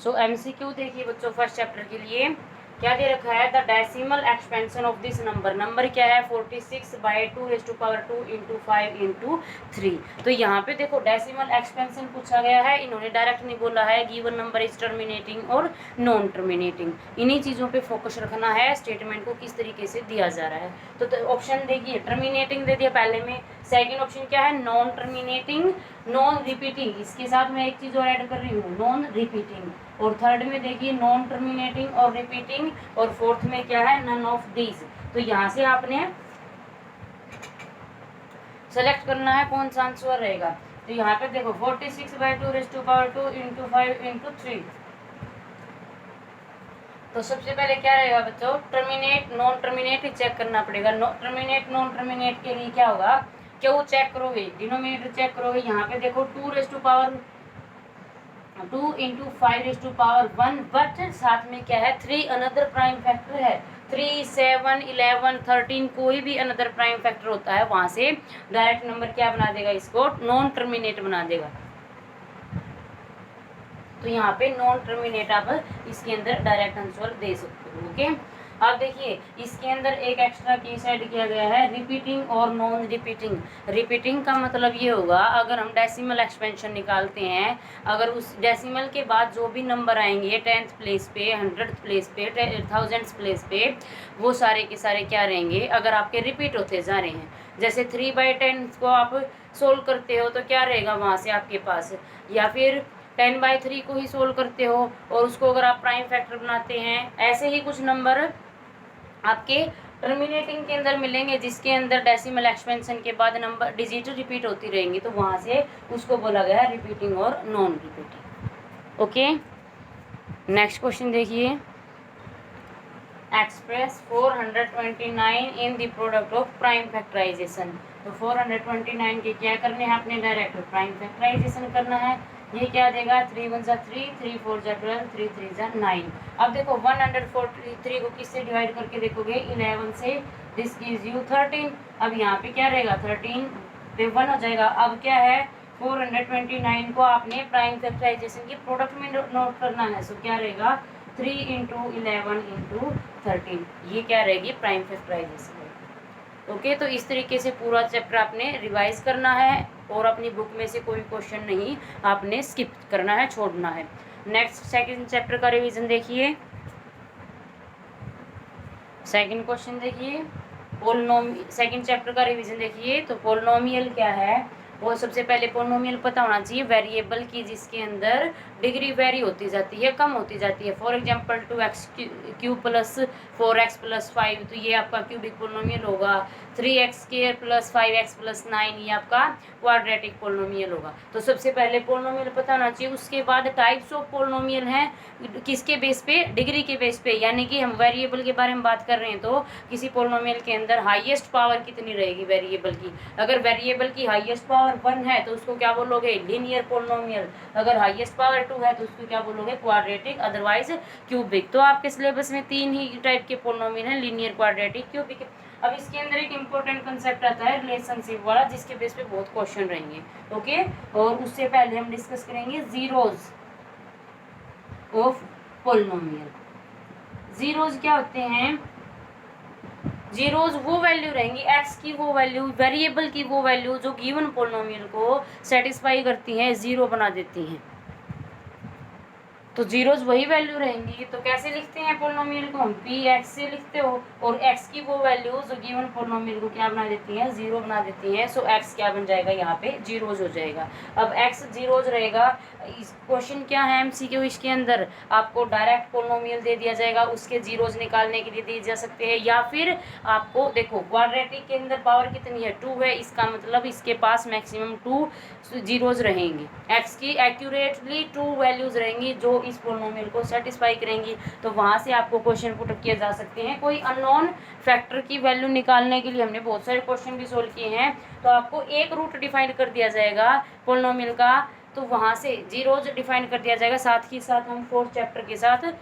सो MCQ देखिए बच्चों first chapter के लिए क्या दे रखा है, the decimal expansion of this number. Number क्या है 46/2⁻² इंटू 5 इंटू 3। तो यहाँ पे देखो डेसिमल एक्सपेंशन पूछा गया है, इन्होंने डायरेक्ट नहीं बोला है गिवन नंबर इज टर्मिनेटिंग और नॉन टर्मिनेटिंग। इन्हीं चीज़ों पे फोकस रखना है, स्टेटमेंट को किस तरीके से दिया जा रहा है। तो ऑप्शन देखिए टर्मिनेटिंग दे दिया पहले में, सेकेंड ऑप्शन क्या है नॉन टर्मिनेटिंग नॉन रिपीटिंग, इसके साथ मैं एक चीज़ और ऐड कर रही हूँ नॉन रिपीटिंग, और थर्ड में देखिए नॉन टर्मिनेटिंग और रिपीटिंग, और फोर्थ में क्या है नन ऑफ दीज। तो यहाँ से आपने सेलेक्ट करना है कौन सा आंसर रहेगा। तो यहाँ पे देखो 46/2⁻² इंटू 5 इंटू 3। तो सबसे पहले क्या रहेगा बच्चों टर्मिनेट नॉन टर्मिनेट चेक करना पड़ेगा। टर्मिनेट नॉन टर्मिनेट के लिए क्या होगा, क्यों चेक करोगे डिनोमिनेटर चेक करोगे। यहाँ पे देखो 2 इंटू 5⁻1, बट साथ में क्या है 3 अनदर प्राइम फैक्टर है। 3, 7, 11, 13 कोई भी अनदर प्राइम फैक्टर होता है, वहां से डायरेक्ट नंबर क्या बना देगा, इसको नॉन टर्मिनेट बना देगा। तो यहाँ पे नॉन टर्मिनेट आप इसके अंदर डायरेक्ट आंसर दे सकते हो। ओके, अब देखिए इसके अंदर एक एक्स्ट्रा केस ऐड किया गया है रिपीटिंग और नॉन रिपीटिंग। रिपीटिंग का मतलब ये होगा अगर हम डेसिमल एक्सपेंशन निकालते हैं, अगर उस डेसिमल के बाद जो भी नंबर आएंगे 10th प्लेस पे, 100th प्लेस पे, 1000th प्लेस पे, वो सारे के सारे क्या रहेंगे, अगर आपके रिपीट होते जा रहे हैं। जैसे 3/10 को आप सोल्व करते हो तो क्या रहेगा वहाँ से आपके पास, या फिर 10/3 को ही सोल्व करते हो और उसको अगर आप प्राइम फैक्टर बनाते हैं, ऐसे ही कुछ नंबर आपके टर्मिनेटिंग के अंदर मिलेंगे जिसके अंदर डेसिमल एक्सपेंशन के बाद नंबर डिजिट रिपीट होती रहेंगी, तो वहाँ से उसको बोला गया है रिपीटिंग और non repeating. Okay, next question देखिए, express 429 in the product of prime factorisation. तो 429 के क्या करने हैं अपने डायरेक्ट प्राइम फैक्टराइजेशन करना है। ये क्या देगा 3 1 3, 3 4 12, 3 3 9। अब देखो 143 को किससे डिवाइड करके देखोगे 11 से, दिस गिव्स यू 13। अब यहाँ पे क्या रहेगा 13 पे 1 हो जाएगा। अब क्या है 429 को आपने प्राइम फैक्टराइजेशन की प्रोडक्ट में नोट करना है। सो क्या रहेगा 3 इंटू 11 इंटू 13, ये क्या रहेगी प्राइम फैक्टराइजेशन। ओके, तो इस तरीके से पूरा चैप्टर आपने रिवाइज करना है और अपनी बुक में से कोई क्वेश्चन नहीं आपने स्किप करना है, छोड़ना है। नेक्स्ट सेकंड चैप्टर का रिवीजन देखिए। सेकंड क्वेश्चन देखिए, सेकंड चैप्टर का रिवीजन देखिए। तो पोलिनोमियल क्या है, वो सबसे पहले पोलिनोमियल पता होना चाहिए वेरिएबल की जिसके अंदर डिग्री वेरी होती जाती है, कम होती जाती है। For example 2x³ plus 4x plus 5, तो ये आपका क्यूबिक पोलिनोमियल होगा। 3x² प्लस 5x प्लस 9, ये आपका क्वाड्रेटिक पोलिनोमियल होगा। तो सबसे पहले पोलिनोमियल पता होना चाहिए। उसके बाद टाइप्स ऑफ पोलिनोमियल हैं, किसके बेस पे, डिग्री के बेस पे, यानी कि हम वेरिएबल के बारे में बात कर रहे हैं तो किसी पोलिनोमियल के अंदर हाईएस्ट पावर कितनी रहेगी वेरिएबल की। अगर वेरिएबल की हाईएस्ट पावर 1 है तो उसको क्या बोलोगे लीनियर पोलिनोमियल। अगर हाईएस्ट पावर 2 है तो उसको क्या बोलोगे क्वाड्रेटिक, अदरवाइज क्यूबिक। तो आपके सिलेबस में 3 ही टाइप के पोलिनोमियल हैं, लीनियर, क्वाड्रेटिक, क्यूबिक। अब इसके अंदर एक इंपॉर्टेंट कंसेप्ट आता है रिलेशनशिप वाला, जिसके बेस पे बहुत क्वेश्चन रहेंगे। ओके, और उससे पहले हम डिस्कस करेंगे जीरोज ऑफ पोलिनोमियल। जीरोज क्या होते हैं, जीरोज वो वैल्यू रहेंगी, एक्स की वो वैल्यू, वेरिएबल की वो वैल्यू जो गिवन पोलिनोमियल को सेटिस्फाई करती हैं, जीरो बना देती हैं। तो जीरोज वही वैल्यू रहेंगी। तो कैसे लिखते हैं पोलिनोमियल को हम, पी एक्स से लिखते हो, और एक्स की वो वैल्यू जो गिवन पोलिनोमियल को क्या बना देती हैं, जीरो बना देती हैं। सो एक्स क्या बन जाएगा यहाँ पे जीरोज हो जाएगा। अब एक्स जीरोज रहेगा। इस क्वेश्चन क्या है एमसीक्यू, इसके अंदर आपको डायरेक्ट पोलिनोमियल दे दिया जाएगा, उसके जीरोज निकालने के लिए दिए जा सकते हैं, या फिर आपको देखो क्वाड्रेटिक के अंदर पावर कितनी है 2 है, इसका मतलब इसके पास मैक्सिमम 2 जीरोज रहेंगी। एक्स की एक्यूरेटली 2 वैल्यूज रहेंगी जो इस पोलिनोमियल को सेटिस्फाई करेंगी। तो वहाँ से आपको क्वेश्चन पुट किए जा सकते हैं। कोई अननोन फैक्टर की वैल्यू निकालने के लिए हमने बहुत सारे क्वेश्चन भी सोल्व किए हैं। तो आपको एक रूट डिफाइन कर दिया जाएगा पोलिनोमियल का, तो वहाँ से जीरोज डिफाइन कर दिया जाएगा। साथ ही साथ हम 4th चैप्टर के साथ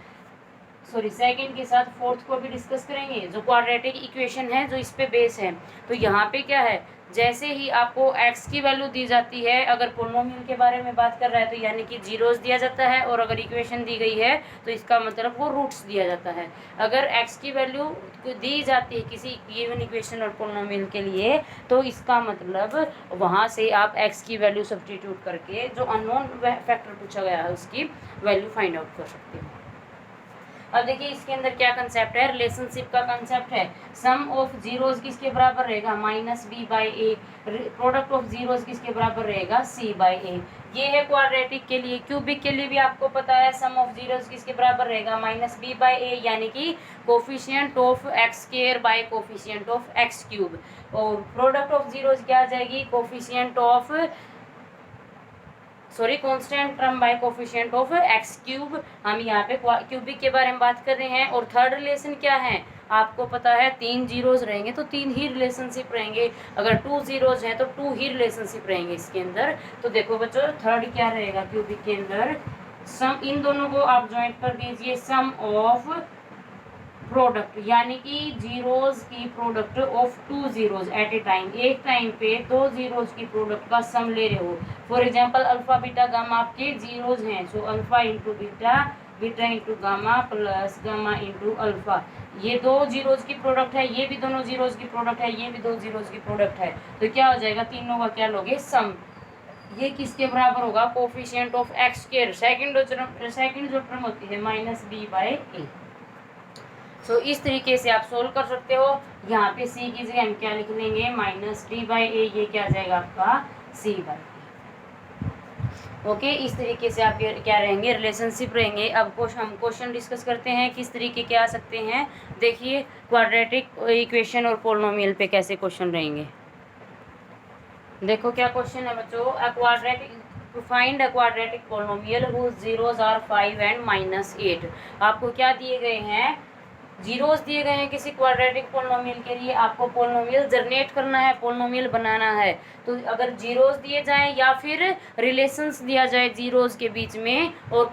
सॉरी सेकंड के साथ फोर्थ को भी डिस्कस करेंगे। जो क्वाड्रेटिक इक्वेशन है जो इस पे बेस है, तो यहाँ पे क्या है, जैसे ही आपको x की वैल्यू दी जाती है, अगर पोलिनोमियल के बारे में बात कर रहा है तो यानी कि जीरोस दिया जाता है, और अगर इक्वेशन दी गई है तो इसका मतलब वो रूट्स दिया जाता है। अगर x की वैल्यू दी जाती है किसी गिवन इक्वेशन और पोलिनोमियल के लिए, तो इसका मतलब वहाँ से आप x की वैल्यू सब्स्टिट्यूट करके जो अननोन फैक्टर पूछा गया है उसकी वैल्यू फाइंड आउट कर सकते हैं। अब देखिए इसके अंदर क्या कंसेप्ट है, रिलेशनशिप का कंसेप्ट है। सम ऑफ जीरोस किसके बराबर रहेगा, minus b by a. Product of zeros किसके बराबर रहेगा, सी बाई ए। ये है क्वाड्रेटिक के लिए। क्यूबिक के लिए भी आपको पता है सम ऑफ जीरोस किसके बराबर रहेगा, माइनस बी बाई ए, यानी कि coefficient of x square by coefficient of x cube. और प्रोडक्ट ऑफ जीरोस क्या आ जाएगी, coefficient of constant term by coefficient of x cube. हम यहाँ पे क्यूबिक के बारे में बात कर रहे हैं। और थर्ड रिलेशन क्या है, आपको पता है 3 जीरोस रहेंगे तो 3 ही रिलेशनशिप रहेंगे, अगर 2 जीरोस हैं तो 2 ही रिलेशनशिप रहेंगे इसके अंदर। तो देखो बच्चों थर्ड क्या रहेगा क्यूबिक के अंदर, सम, इन दोनों को आप ज्वाइंट कर दीजिए, सम ऑफ प्रोडक्ट, यानी कि जीरोस की product of 2 zeros eight A time, एक टाइम पे 2 जीरोस की प्रोडक्ट का सम ले रहे हो। For example alpha beta gamma आपके जीरोस हैं, so alpha into beta, beta into gamma plus gamma into alpha. ये 2 जीरोस की प्रोडक्ट है, ये भी दोनों जीरोस की प्रोडक्ट है, ये भी 2 जीरोस की प्रोडक्ट है। तो क्या हो जाएगा, तीनों का क्या लोगे, सम। ये किसके बराबर होगा, coefficient of x square, second जो टर्म होती है माइनस बी बाई ए। सो इस तरीके से आप सोल्व कर सकते हो। यहाँ पे c की जगह हम क्या लिख लेंगे, माइनस डी बाई ए, ये क्या आ जाएगा आपका c बाई ए। ओके, इस तरीके से आप क्या रहेंगे, रिलेशनशिप रहेंगे। अब हम क्वेश्चन डिस्कस करते हैं किस तरीके के आ सकते हैं। देखिए क्वाड्रेटिक इक्वेशन और पोलिनोमियल पे कैसे क्वेश्चन रहेंगे। देखो क्या क्वेश्चन है बच्चों, a quadratic, find a quadratic polynomial whose zeros are 5 and -8। आपको क्या दिए गए हैं, जीरोस दिए गए हैं किसी क्वाड्रेटिक पोलिनोमियल के लिए। आपको पोलिनोमियल जनरेट करना है, पोलिनोमियल बनाना है। तो अगर जीरोस दिए जाएं या फिर रिलेशंस दिया जाए जीरोस के बीच में और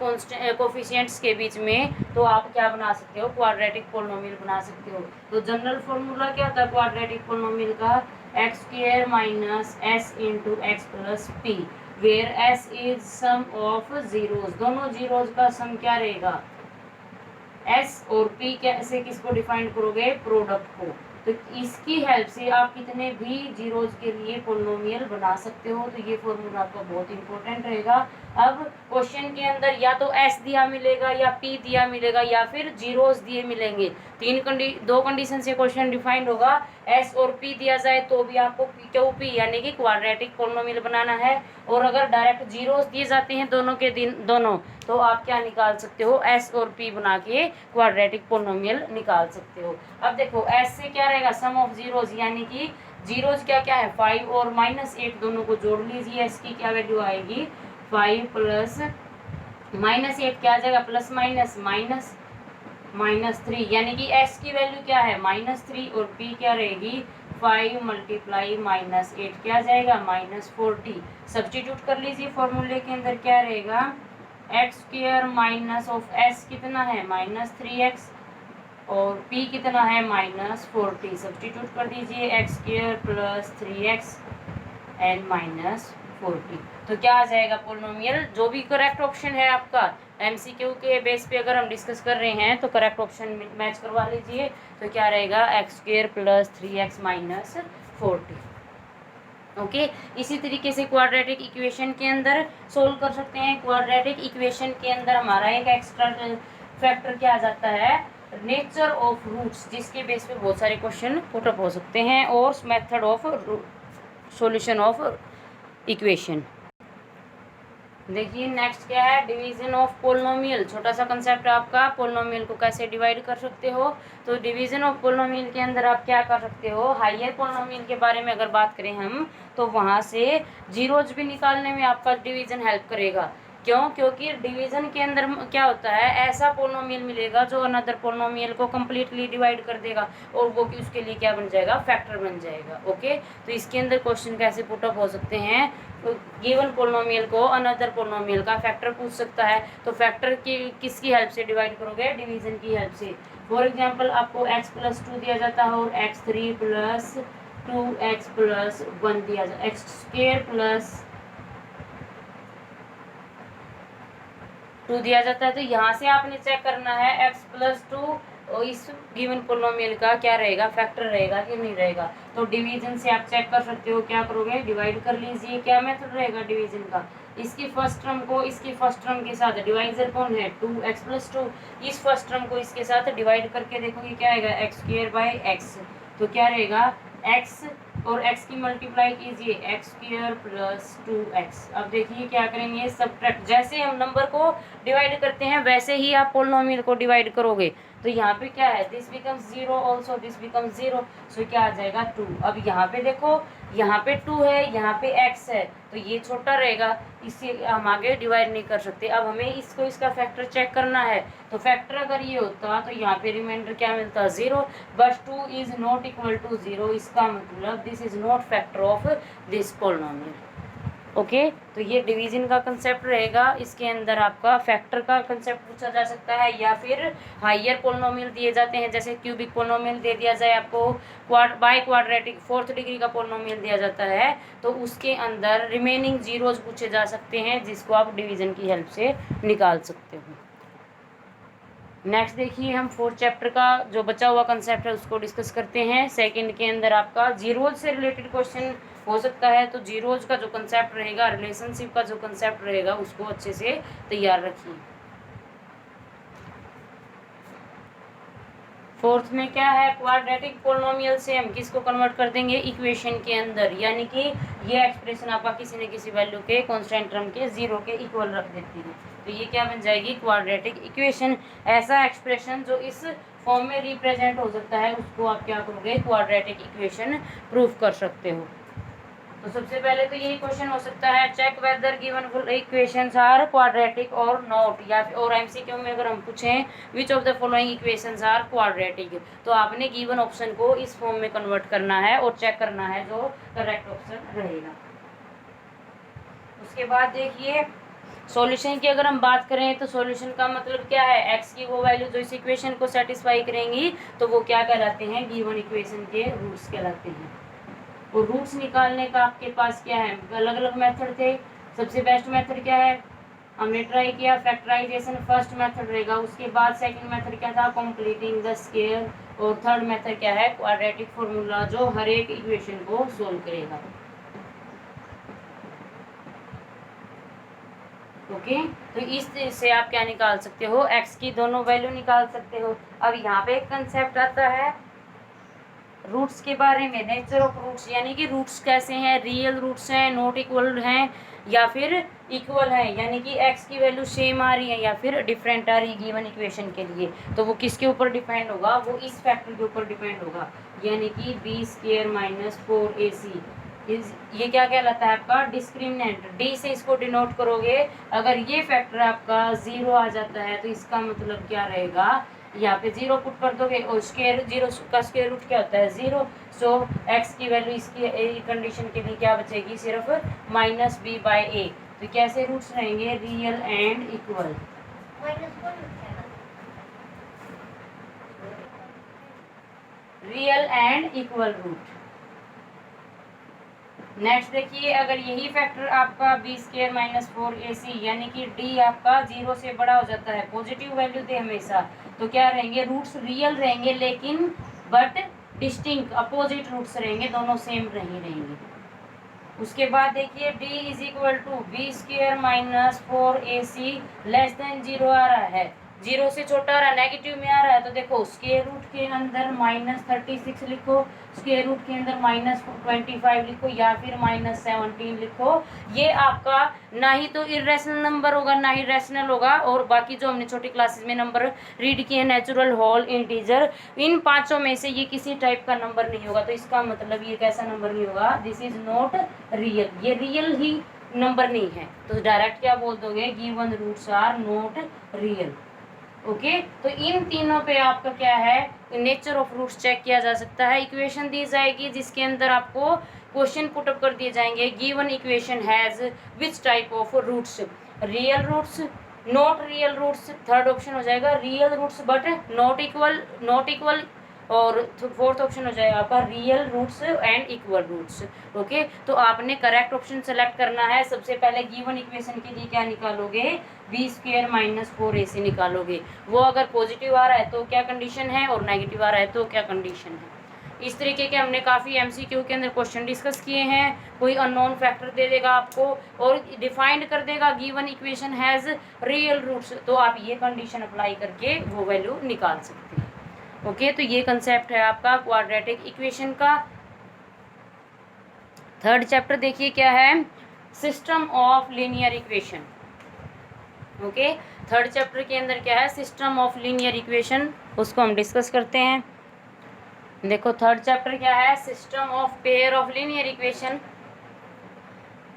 कोफिशिएंट्स के बीच में, तो आप क्या बना सकते हो, क्वाड्रेटिक पोलिनोमियल बना सकते हो। तो जनरल फॉर्मूला क्या होता है क्वाड्रेटिक पोलिनोमियल का, x square minus s into x plus p, where s is sum of zeros, दोनों जीरोस का सम क्या रहेगा, एस, और पी कैसे किसको डिफाइन करोगे, प्रोडक्ट को। तो इसकी हेल्प से आप कितने भी जीरोस के लिए पोलिनोमियल बना सकते हो। तो ये फॉर्मूला आपका बहुत इंपॉर्टेंट रहेगा। अब क्वेश्चन के अंदर या तो एस दिया मिलेगा या पी दिया मिलेगा या फिर जीरोस दिए मिलेंगे। दो कंडीशन से क्वेश्चन डिफाइंड होगा। एस और पी दिया जाए तो भी आपको क्यू पी यानी कि क्वाड्रेटिक पोलिनोमियल बनाना है, और अगर डायरेक्ट जीरोस दिए जाते हैं दोनों, तो आप क्या निकाल सकते हो, एस और पी बना के क्वाड्रेटिक पोलिनोमियल निकाल सकते हो। अब देखो एस से क्या रहेगा, सम ऑफ जीरोस, यानी कि जीरोस क्या क्या है, 5 और -8 दोनों को जोड़ लीजिए। एस की क्या वैल्यू आएगी, 5 प्लस -8 क्या आ जाएगा, प्लस -3, यानी कि एस की वैल्यू क्या है, -3, और पी क्या रहेगी, 5 मल्टीप्लाई -8 क्या आ जाएगा, -40। सब्स्टिट्यूट कर लीजिए फॉर्मूले के अंदर, क्या रहेगा, x square minus of S कितना है, -3x, और p कितना है, -40। सब्स्टिट्यूट कर दीजिए, x square plus 3x and -40। तो क्या आ जाएगा पोलिनोमियल, जो भी करेक्ट ऑप्शन है आपका, एमसीक्यू के बेस पे अगर हम डिस्कस कर रहे हैं तो करेक्ट ऑप्शन मैच करवा लीजिए। तो क्या रहेगा, x square plus 3x -40। Okay, इसी तरीके से क्वाड्रेटिक इक्वेशन के अंदर सोल्व कर सकते हैं। क्वाड्रेटिक इक्वेशन के अंदर हमारा एक एक्स्ट्रा फैक्टर क्या आ जाता है, नेचर ऑफ रूट्स, जिसके बेस पे बहुत सारे क्वेश्चन पुट अप हो सकते हैं, और method of solution of equation. देखिए नेक्स्ट क्या है, डिवीजन ऑफ पोलिनोमियल। छोटा सा कंसेप्ट है आपका, पोलिनोमियल को कैसे डिवाइड कर सकते हो। तो डिवीजन ऑफ पोलिनोमियल के अंदर आप क्या कर सकते हो, हायर पोलिनोमियल के बारे में अगर बात करें हम, तो वहाँ से जीरोज भी निकालने में आपका डिवीजन हेल्प करेगा। क्यों? क्योंकि डिवीजन के अंदर क्या होता है, ऐसा पोलिनोमियल मिलेगा जो अनदर पोलिनोमियल को कम्प्लीटली डिवाइड कर देगा और वो उसके लिए क्या बन जाएगा, फैक्टर बन जाएगा। ओके, तो इसके अंदर क्वेश्चन कैसे पुट अप हो सकते हैं, तो गिवन पोलिनोमियल को अनदर पोलिनोमियल का फैक्टर पूछ सकता है, तो फैक्टर की किसकी हेल्प से डिवाइड करोगे, डिवीजन की हेल्प से। फॉर एग्जाम्पल आपको x+2 दिया जाता है और x3 + 2x + 1 दिया जाता है, x² + 2 दिया जाता है। तो यहाँ से आपने चेक करना है x+2 और इस गिवन पोलिनोमियल का क्या रहेगा, फैक्टर रहेगा कि नहीं रहेगा। तो डिवीजन से आप चेक कर सकते हो, क्या करोगे, डिवाइड कर लीजिए। क्या मेथड रहेगा डिवीजन का, इसकी फर्स्ट टर्म को इसकी फर्स्ट टर्म के साथ, डिवाइजर कौन है 2x+2, इस फर्स्ट टर्म को इसके साथ डिवाइड करके देखोगे क्या आएगा, x²/x। तो क्या रहेगा, x और x की मल्टीप्लाई कीजिए, x² + 2x। अब देखिए क्या करेंगे, सबट्रैक्ट, जैसे हम नंबर को डिवाइड करते हैं वैसे ही आप पोलिनोमियल को डिवाइड करोगे। तो यहाँ पे क्या है, this becomes 0 also, this becomes 0, सो क्या आ जाएगा 2। अब यहाँ पे देखो, यहाँ पे 2 है, यहाँ पे x है, तो ये छोटा रहेगा, इससे हम आगे डिवाइड नहीं कर सकते। अब हमें इसको इसका फैक्टर चेक करना है, तो फैक्टर अगर ये होता तो यहाँ पे रिमाइंडर क्या मिलता, 0, but 2 is not equal to 0, इसका मतलब this is not factor of this polynomial. Okay, तो ये डिवीजन का कंसेप्ट रहेगा। इसके अंदर आपका फैक्टर का कंसेप्ट पूछा जा सकता है, या फिर हायर पोलिनोमियल दिए जाते हैं, जैसे क्यूबिक पोलिनोमियल दे दिया जाए आपको, बाय क्वाड्रेटिक 4th डिग्री का पोलिनोमियल दिया जाता है, तो उसके अंदर रिमेनिंग जीरोज पूछे जा सकते हैं, जिसको आप डिवीजन की हेल्प से निकाल सकते हो। नेक्स्ट देखिए, हम 4th चैप्टर का जो बचा हुआ कंसेप्ट है उसको डिस्कस करते हैं। सेकंड के अंदर आपका जीरोज से रिलेटेड क्वेश्चन हो सकता है, तो जीरोज का जो कंसेप्ट रहेगा, रिलेशनशिप का जो कंसेप्ट रहेगा, उसको अच्छे से तैयार रखिए। 4th में क्या है, क्वाड्रेटिक पोलिनोमियल से हम किसको कन्वर्ट कर देंगे, इक्वेशन के अंदर, यानी कि ये एक्सप्रेशन आपका किसी न किसी वैल्यू के कांस्टेंट टर्म के 0 के इक्वल रख देती है, तो ये क्या बन जाएगी, क्वाड्रेटिक इक्वेशन। ऐसा एक्सप्रेशन जो इस फॉर्म में रिप्रेजेंट हो सकता है, उसको आप क्या करोगे, क्वाड्रेटिक इक्वेशन प्रूफ कर सकते हो। तो सबसे पहले तो यही क्वेश्चन हो सकता है, check whether given equations are quadratic और नॉट, या फिर और एमसीक्यू में अगर हम पूछें which of the following equations are quadratic, तो आपने गिवन ऑप्शन को इस फॉर्म में कन्वर्ट करना है और चेक करना है जो करेक्ट ऑप्शन रहेगा। उसके बाद देखिए, सॉल्यूशन की अगर हम बात करें तो सॉल्यूशन का मतलब क्या है, x की वो वैल्यू जो इस इक्वेशन को सेटिस्फाई करेंगी, तो वो क्या कहलाते हैं, गिवन इक्वेशन के रूट्स कहलाते हैं। और रूट्स निकालने का आपके पास क्या है, अलग अलग मेथड थे। सबसे बेस्ट मेथड क्या है, हमने ट्राई किया फैक्टराइजेशन, फर्स्ट मेथड रहेगा। उसके बाद सेकंड मेथड क्या था, कंप्लीटिंग द स्क्वायर, और थर्ड मेथड क्या है, क्वाड्रेटिक फॉर्मूला, जो हर एक इक्वेशन को सोल्व करेगा। ओके, तो इस से आप क्या निकाल सकते हो, x की दोनों वैल्यू निकाल सकते हो। अब यहाँ पे एक कंसेप्ट आता है रूट्स के बारे में, नेचर ऑफ रूट्स, यानी कि रूट्स कैसे हैं, रियल रूट्स हैं, नॉट इक्वल हैं, या फिर इक्वल है, यानी कि x की वैल्यू सेम आ रही है या फिर डिफरेंट आ रही है गिवन इक्वेशन के लिए, तो वो किसके ऊपर डिपेंड होगा, वो इस फैक्टर के ऊपर डिपेंड होगा, यानी कि b² - 4ac। ये क्या कहलाता है आपका, डिस्क्रिमिनेंट। डी से इसको डिनोट करोगे, अगर ये फैक्टर आपका 0 आ जाता है तो इसका मतलब क्या रहेगा, यहाँ पे 0 पुट कर दोगे, और स्क्वायर 0 का स्क्वायर रूट क्या होता है, 0। सो x की वैल्यू इसकी कंडीशन के लिए क्या बचेगी, सिर्फ -b/a। तो कैसे रूट्स रहेंगे, real and equal. Real and equal root. Next देखिए, अगर यही फैक्टर आपका b² - 4ac, यानी कि d आपका 0 से बड़ा हो जाता है, पॉजिटिव वैल्यू दे हमेशा, तो क्या रहेंगे, रूट्स रियल रहेंगे, लेकिन बट डिस्टिंक्ट अपोजिट रूट्स रहेंगे, दोनों सेम नहीं रहेंगे। उसके बाद देखिए, d = b² - 4ac <0 आ रहा है, 0 से छोटा आ रहा है, नेगेटिव में आ रहा है, तो देखो स्क्वायर रूट के अंदर -36 लिखो, स्क्वायर रूट के अंदर -25 लिखो, या फिर -17 लिखो। ये आपका ना ही तो इरेशनल नंबर होगा, ना ही रैशनल होगा, और बाकी जो हमने छोटी क्लासेस में नंबर रीड किए, नेचुरल, होल, इंटीजर, इन पांचों में से ये किसी टाइप का नंबर नहीं होगा। तो इसका मतलब ये कैसा नंबर नहीं होगा, दिस इज नॉट रियल, ये रियल ही नंबर नहीं है, तो डायरेक्ट क्या बोल दोगे, given roots are not real. Okay, तो इन तीनों पे आपका क्या है, नेचर ऑफ रूट्स चेक किया जा सकता है। इक्वेशन दी जाएगी जिसके अंदर आपको क्वेश्चन पुटअप कर दिए जाएंगे, given equation has which type of roots, real roots, not real roots, third option हो जाएगा real roots but not equal, और फोर्थ ऑप्शन हो जाएगा आपका real roots and equal roots. Okay, तो आपने करेक्ट ऑप्शन सेलेक्ट करना है। सबसे पहले गिवन इक्वेशन के लिए क्या निकालोगे, b² - 4ac निकालोगे। वो अगर पॉजिटिव आ रहा है तो क्या कंडीशन है, और नेगेटिव आ रहा है तो क्या कंडीशन है। इस तरीके के हमने काफ़ी MCQ के अंदर क्वेश्चन डिस्कस किए हैं। कोई अननोन फैक्टर दे देगा आपको और डिफाइंड कर देगा given equation has real roots, तो आप ये कंडीशन अप्लाई करके वो वैल्यू निकाल सकते हैं। ओके, तो ये कंसेप्ट है आपका क्वाड्रेटिक इक्वेशन का। थर्ड चैप्टर देखिए क्या है, system of linear equation. Okay, third chapter के अंदर क्या है, सिस्टम ऑफ लीनियर इक्वेशन, उसको हम डिस्कस करते हैं। देखो थर्ड चैप्टर क्या है, system of pair of linear equation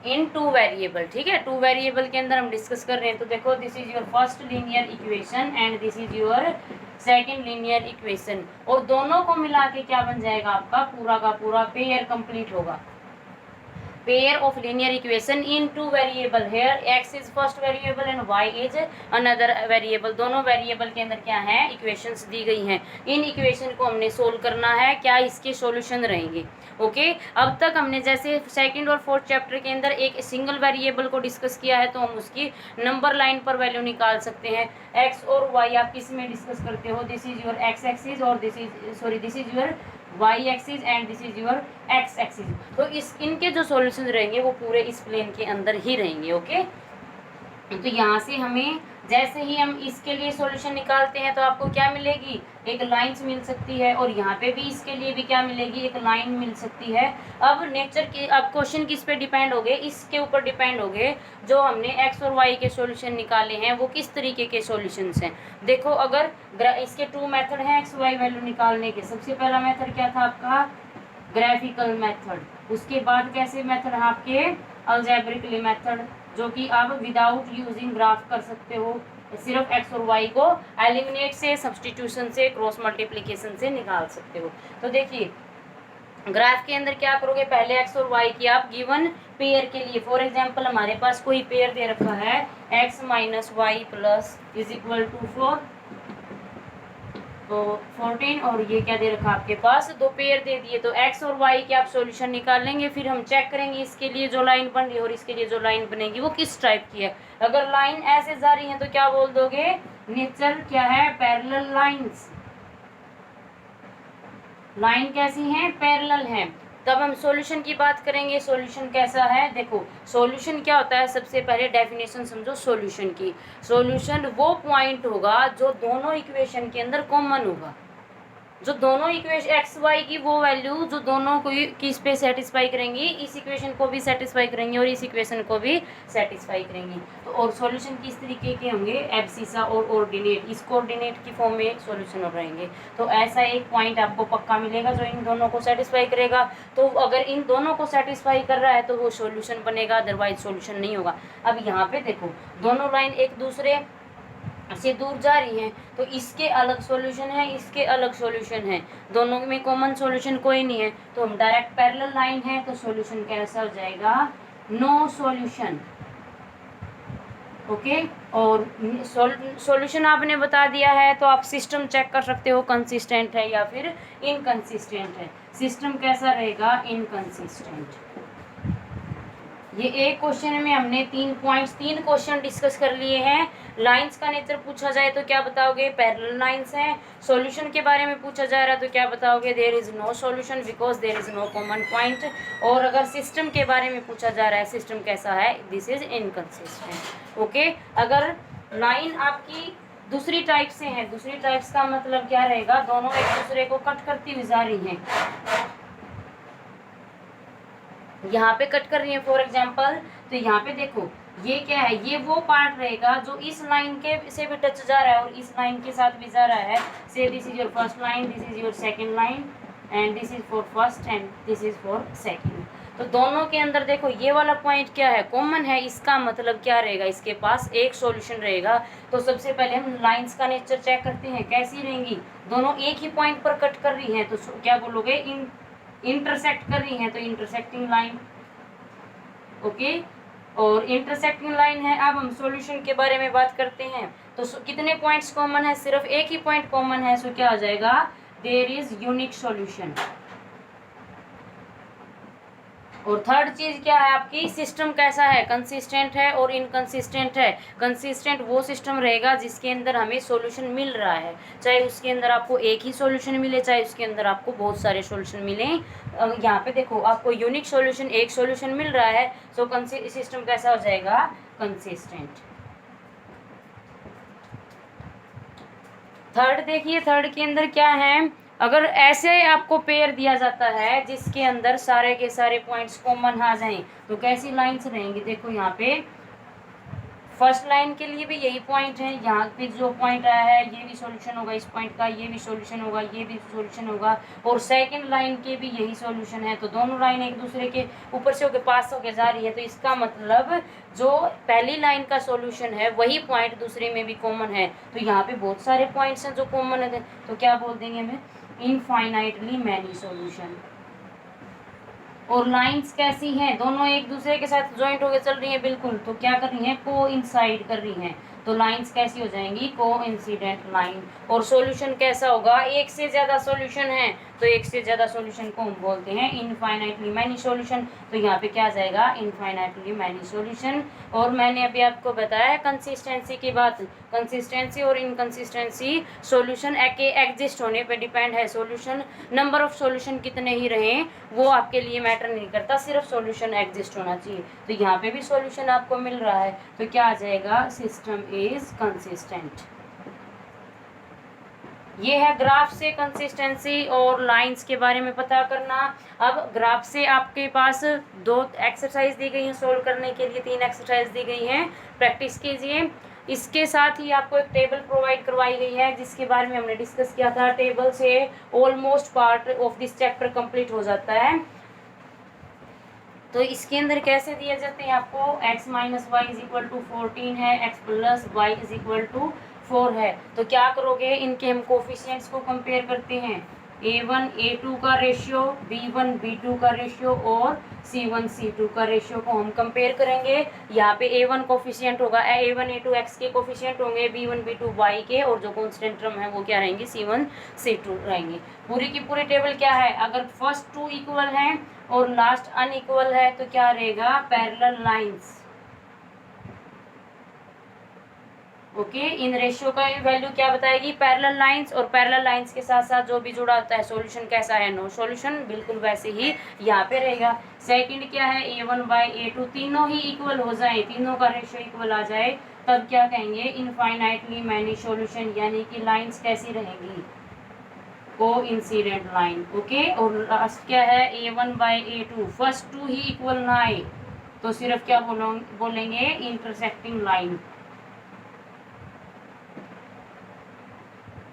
in two variable. ठीक है, टू वेरिएबल के अंदर हम डिस्कस कर रहे हैं। तो देखो this is your first linear equation and this is your second linear equation, और दोनों को मिला के क्या बन जाएगा, आपका पूरा का पूरा पेयर कंप्लीट होगा। Pair of linear equation in two variable, here x is first variable and y is another variable. दोनों वेरिएबल के अंदर क्या है, इक्वेशंस दी गई हैं। इन इक्वेशन को हमने सोल्व करना है, क्या इसके सॉल्यूशन रहेंगे। ओके, अब तक हमने जैसे सेकंड और फोर्थ चैप्टर के अंदर एक सिंगल वेरिएबल को डिस्कस किया है, तो हम उसकी नंबर लाइन पर वैल्यू निकाल सकते हैं। x और y आप किस में डिस्कस करते हो, this is your x axis और this is your y axis and this is your x axis. तो इनके जो सॉल्यूशन रहेंगे वो पूरे इस प्लेन के अंदर ही रहेंगे। ओके, तो यहाँ से हमें जैसे ही हम इसके लिए सॉल्यूशन निकालते हैं तो आपको क्या मिलेगी, एक लाइन्स मिल सकती है, और यहाँ पे भी इसके लिए भी क्या मिलेगी, एक लाइन मिल सकती है। अब नेचर की, अब क्वेश्चन किस पे डिपेंड हो गए, इसके ऊपर डिपेंड हो गए जो हमने x और y के सॉल्यूशन निकाले हैं वो किस तरीके के सॉल्यूशंस हैं। देखो अगर इसके टू मेथड हैं x y वैल्यू निकालने के। सबसे पहला मेथड क्या था आपका, ग्राफिकल मेथड, उसके बाद कैसे मेथड है आपके, अलजेब्रिकली मेथड, जो कि आप विदाउट यूजिंग ग्राफ कर सकते हो, सिर्फ x और y को एलिमिनेट से, सब्सटीट्यूशन से, क्रॉस मल्टीप्लिकेशन से निकाल सकते हो। तो देखिए ग्राफ के अंदर क्या करोगे, पहले x और y की आप गिवन पेयर के लिए, फॉर एग्जांपल हमारे पास कोई पेयर दे रखा है x - y plus is equal to 4 तो 14, और ये क्या दे रखा आपके पास, दो पेयर दे दिए। तो x और y के आप सॉल्यूशन निकाल लेंगे, फिर हम चेक करेंगे इसके लिए जो लाइन बन रही है और इसके लिए जो लाइन बनेगी वो किस टाइप की है। अगर लाइन ऐसे जा रही है तो क्या बोल दोगे, नेचर क्या है, पैरेलल लाइंस। लाइन कैसी है, पैरेलल है। तब हम सॉल्यूशन की बात करेंगे, सॉल्यूशन कैसा है। देखो सॉल्यूशन क्या होता है, सबसे पहले डेफिनेशन समझो सॉल्यूशन की। सॉल्यूशन वो पॉइंट होगा जो दोनों इक्वेशन के अंदर कॉमन होगा, जो दोनों इक्वेशन एक्स वाई की वो वैल्यू जो दोनों को किस पे सेटिस्फाई करेंगी, इस इक्वेशन को भी सेटिस्फाई करेंगी और इस इक्वेशन को भी सेटिस्फाई करेंगी। तो और सॉल्यूशन किस तरीके के होंगे, एब्सिसा और ऑर्डिनेट, इस कोऑर्डिनेट की फॉर्म में सॉल्यूशन रहेंगे। तो ऐसा एक पॉइंट आपको पक्का मिलेगा जो इन दोनों को सेटिस्फाई करेगा। तो अगर इन दोनों को सेटिस्फाई कर रहा है तो वो सॉल्यूशन बनेगा, अदरवाइज सॉल्यूशन नहीं होगा। अब यहाँ पे देखो दोनों लाइन एक दूसरे से दूर जा रही हैं, तो इसके अलग सॉल्यूशन है, इसके अलग सॉल्यूशन है, दोनों में कॉमन सॉल्यूशन कोई नहीं है। तो हम डायरेक्ट पैरेलल लाइन है तो सॉल्यूशन कैसा हो जाएगा, नो सॉल्यूशन। ओके, और सॉल्यूशन आपने बता दिया है तो आप सिस्टम चेक कर सकते हो कंसिस्टेंट है या फिर इनकंसिस्टेंट है। सिस्टम कैसा रहेगा, इनकंसिस्टेंट। ये एक क्वेश्चन में हमने 3 क्वेश्चन डिस्कस कर लिए हैं। लाइंस का नेचर पूछा जाए तो क्या बताओगे, पैरेलल लाइंस हैं। सॉल्यूशन के बारे में पूछा जा रहा है तो क्या बताओगे, there is no solution because there is no common point. और अगर सिस्टम के बारे में पूछा जा रहा है, सिस्टम कैसा है, दिस इज इनकंसिस्टेंट। ओके, अगर लाइन आपकी दूसरी टाइप से है, दूसरी टाइप्स का मतलब क्या रहेगा, दोनों एक दूसरे को कट करती हुई जा रही हैं, यहाँ पे कट कर रही है फॉर एग्जाम्पल। तो यहाँ पे देखो ये क्या है, ये वो पार्ट रहेगा जो इस लाइन के से भी टच जा रहा है और इस लाइन के साथ भी जा रहा है। से this is your first line, this is your second line and this is for first and this is for second. तो दोनों के अंदर देखो ये वाला पॉइंट क्या है, कॉमन है, इसका मतलब क्या रहेगा, इसके पास एक सॉल्यूशन रहेगा। तो सबसे पहले हम लाइंस का नेचर चेक करते हैं, कैसी रहेंगी, दोनों एक ही पॉइंट पर कट कर रही हैं, तो क्या बोलोगे, इंटरसेक्ट कर रही हैं, तो इंटरसेक्टिंग लाइन। ओके, और इंटरसेक्टिंग लाइन है। अब हम सॉल्यूशन के बारे में बात करते हैं, तो कितने पॉइंट्स कॉमन है, सिर्फ एक ही पॉइंट कॉमन है, सो क्या हो जाएगा, देयर इज यूनिक सॉल्यूशन। और थर्ड चीज क्या है आपकी, सिस्टम कैसा है, कंसिस्टेंट है और इनकंसिस्टेंट है। कंसिस्टेंट वो सिस्टम रहेगा जिसके अंदर हमें सॉल्यूशन मिल रहा है, चाहे उसके अंदर आपको एक ही सॉल्यूशन मिले, चाहे उसके अंदर आपको बहुत सारे सॉल्यूशन मिले। यहाँ पे देखो आपको यूनिक सॉल्यूशन, एक सॉल्यूशन मिल रहा है, सो सिस्टम कैसा हो जाएगा, कंसिस्टेंट। थर्ड देखिए, थर्ड के अंदर क्या है, अगर ऐसे आपको पेयर दिया जाता है जिसके अंदर सारे के सारे पॉइंट्स कॉमन आ जाएं, तो कैसी लाइंस रहेंगी, देखो यहाँ पे फर्स्ट लाइन के लिए भी यही पॉइंट है, यहाँ पे जो पॉइंट आया है ये भी सॉल्यूशन होगा इस पॉइंट का, ये भी सॉल्यूशन होगा, ये भी सॉल्यूशन होगा, और सेकंड लाइन के भी यही सॉल्यूशन है, तो दोनों लाइन एक दूसरे के ऊपर से होके पास होके जा रही है, तो इसका मतलब जो पहली लाइन का सॉल्यूशन है वही पॉइंट दूसरे में भी कॉमन है। तो यहाँ पे बहुत सारे पॉइंट्स हैं जो कॉमन है, तो क्या बोल देंगे हमें, इनफाइनाइटली मैनी सॉल्यूशन। और लाइंस कैसी हैं, दोनों एक दूसरे के साथ ज्वाइंट होकर चल रही हैं बिल्कुल, तो क्या कर रही हैं, कोइंसाइड कर रही हैं, तो लाइंस कैसी हो जाएंगी, कोइंसिडेंट लाइन। और सॉल्यूशन कैसा होगा, एक से ज्यादा सॉल्यूशन है, तो एक से ज्यादा सॉल्यूशन को हम बोलते हैं इनफाइनाइटली मैनी सॉल्यूशन। तो यहाँ पे क्या आ जाएगा, इनफाइनाइटली मैनी सॉल्यूशन। और मैंने अभी आपको बताया कंसिस्टेंसी की बात, कंसिस्टेंसी और इनकंसिस्टेंसी सॉल्यूशन के एग्जिस्ट होने पे डिपेंड है। सॉल्यूशन नंबर ऑफ सॉल्यूशन कितने ही रहें वो आपके लिए मैटर नहीं करता, सिर्फ सॉल्यूशन एग्जिस्ट होना चाहिए। तो यहाँ पे भी सॉल्यूशन आपको मिल रहा है, तो क्या आ जाएगा, सिस्टम इज कंसिस्टेंट। ये है ग्राफ से कंसिस्टेंसी और लाइंस के बारे में पता करना। अब ग्राफ से आपके पास दो एक्सरसाइज दी गई हैं सोल्व करने के लिए, 3 एक्सरसाइज दी गई हैं, प्रैक्टिस कीजिए। इसके साथ ही आपको एक टेबल प्रोवाइड करवाई गई है जिसके बारे में हमने डिस्कस किया था। टेबल से almost part of this chapter complete हो जाता है। तो इसके अंदर कैसे दिए जाते हैं आपको, x minus y is equal to 14 है, x plus y is equal to 4 है। तो क्या करोगे, इनके हम कोफिशिएंट्स को कंपेयर करते हैं, a1 a2 का रेशियो, b1 b2 का रेशियो और c1 c2 का रेशियो को हम कंपेयर करेंगे। यहाँ पे a1 कोफिशिएंट होगा, a1 a2 x के कोफिशिएंट होंगे, b1 b2 y के, और जो कांस्टेंट टर्म है वो क्या रहेंगी, c1 c2 रहेंगी। पूरी की पूरी टेबल क्या है, अगर फर्स्ट 2 इक्वल हैं और लास्ट अनइक्वल है तो क्या रहेगा, parallel lines. Okay, in ratio का वैल्यू क्या बताएगी, पैरेलल लाइंस, और पैरेलल लाइंस के साथ साथ जो भी जुड़ा होता है सॉल्यूशन कैसा है, नो सॉल्यूशन, बिल्कुल वैसे ही यहाँ पे रहेगा। सेकंड क्या है, a1 बाई a2 तीनों ही इक्वल हो जाए, तीनों का रेशियो इक्वल आ जाए, तब क्या कहेंगे, इनफाइनाइटली मैनी सॉल्यूशन, यानी कि लाइंस कैसी रहेंगी, कोइंसिडेंट लाइन। ओके, और लास्ट क्या है, a1 by a2 first 2 he equal ना आए तो सिर्फ क्या बोलेंगे, इंटरसेक्टिंग लाइन।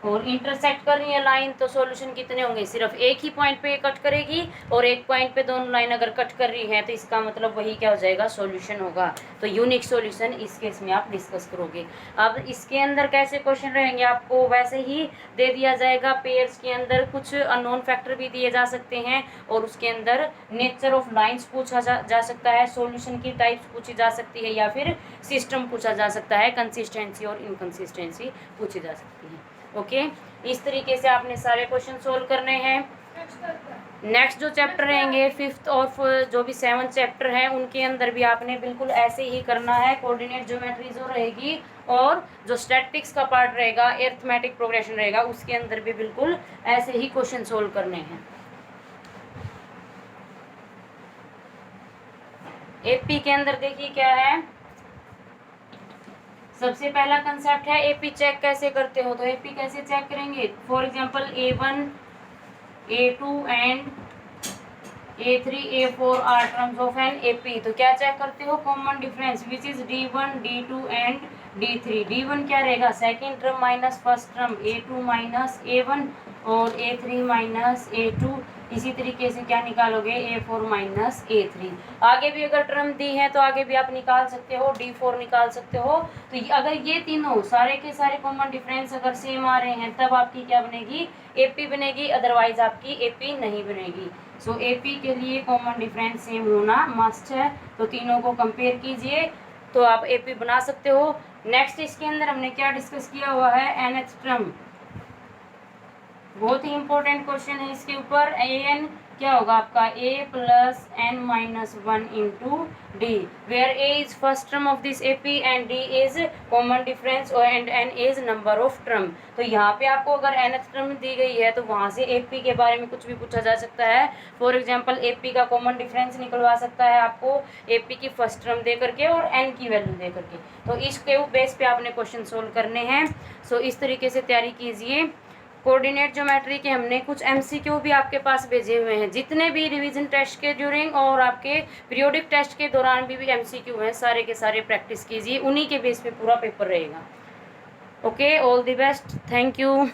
और इंटरसेक्ट कर रही है लाइन तो सॉल्यूशन कितने होंगे, सिर्फ एक ही पॉइंट पे कट करेगी, और एक पॉइंट पे दोनों लाइन अगर कट कर रही है तो इसका मतलब वही क्या हो जाएगा, सॉल्यूशन होगा। तो यूनिक सॉल्यूशन इस केस में आप डिस्कस करोगे। अब इसके अंदर कैसे क्वेश्चन रहेंगे, आपको वैसे ही दे दिया जाएगा, पेयर्स के अंदर कुछ अननोन फैक्टर भी दिए जा सकते हैं, और उसके अंदर नेचर ऑफ लाइन्स पूछा जा सकता है, सॉल्यूशन की टाइप्स पूछी जा सकती है, या फिर सिस्टम पूछा जा सकता है, कंसिस्टेंसी और इनकंसिस्टेंसी पूछी जा सकती है। ओके, इस तरीके से आपने सारे क्वेश्चन सोल्व करने हैं। नेक्स्ट जो चैप्टर रहेंगे 5th और जो भी 7th चैप्टर है उनके अंदर भी आपने बिल्कुल ऐसे ही करना है। कोऑर्डिनेट ज्योमेट्री जो रहेगी और जो स्टैटिस्टिक्स का पार्ट रहेगा, अरिथमेटिक प्रोग्रेशन रहेगा, उसके अंदर भी बिल्कुल ऐसे ही क्वेश्चन सोल्व करने हैं। एपी के अंदर देखिए क्या है, सबसे पहला कंसेप्ट है एपी चेक कैसे करते हो। तो एपी कैसे चेक करेंगे, for example a1 a2 and a3 a4 are terms of an AP. तो क्या चेक करते हो, common difference which is d1 d2 and D3, D1 क्या रहेगा, second term minus first term A2 minus A1 और A3 minus A2। इसी तरीके से क्या निकालोगे, A4 माइनस A3। आगे भी अगर टर्म दी है तो आगे भी आप निकाल सकते हो, D4 निकाल सकते हो। तो अगर ये तीनों सारे के सारे कॉमन डिफरेंस अगर सेम आ रहे हैं तब आपकी क्या बनेगी, AP बनेगी, अदरवाइज आपकी AP नहीं बनेगी। सो AP के लिए कॉमन डिफरेंस सेम होना मस्ट है। तो तीनों को कंपेयर कीजिए तो आप AP बना सकते हो। नेक्स्ट इसके अंदर हमने क्या डिस्कस किया हुआ है, nth टर्म। बहुत ही इंपॉर्टेंट क्वेश्चन है इसके ऊपर। an क्या होगा आपका, a plus n minus 1 into d, where a is first term of this AP and d is common difference and n is number of term. तो यहाँ पे आपको अगर nth टर्म दी गई है तो वहाँ से AP के बारे में कुछ भी पूछा जा सकता है। फॉर एग्जाम्पल AP का कॉमन डिफरेंस निकलवा सकता है आपको AP की फर्स्ट टर्म दे करके और n की वैल्यू दे करके। तो इसके बेस पे आपने क्वेश्चन सोल्व करने हैं। सो इस तरीके से तैयारी कीजिए। कोऑर्डिनेट ज्योमेट्री के हमने कुछ MCQ भी आपके पास भेजे हुए हैं, जितने भी रिवीजन टेस्ट के ड्यूरिंग और आपके पीरियोडिक टेस्ट के दौरान भी MCQ हैं, सारे के सारे प्रैक्टिस कीजिए, उन्हीं के बेस पे पूरा पेपर रहेगा। Okay, all the best, thank you.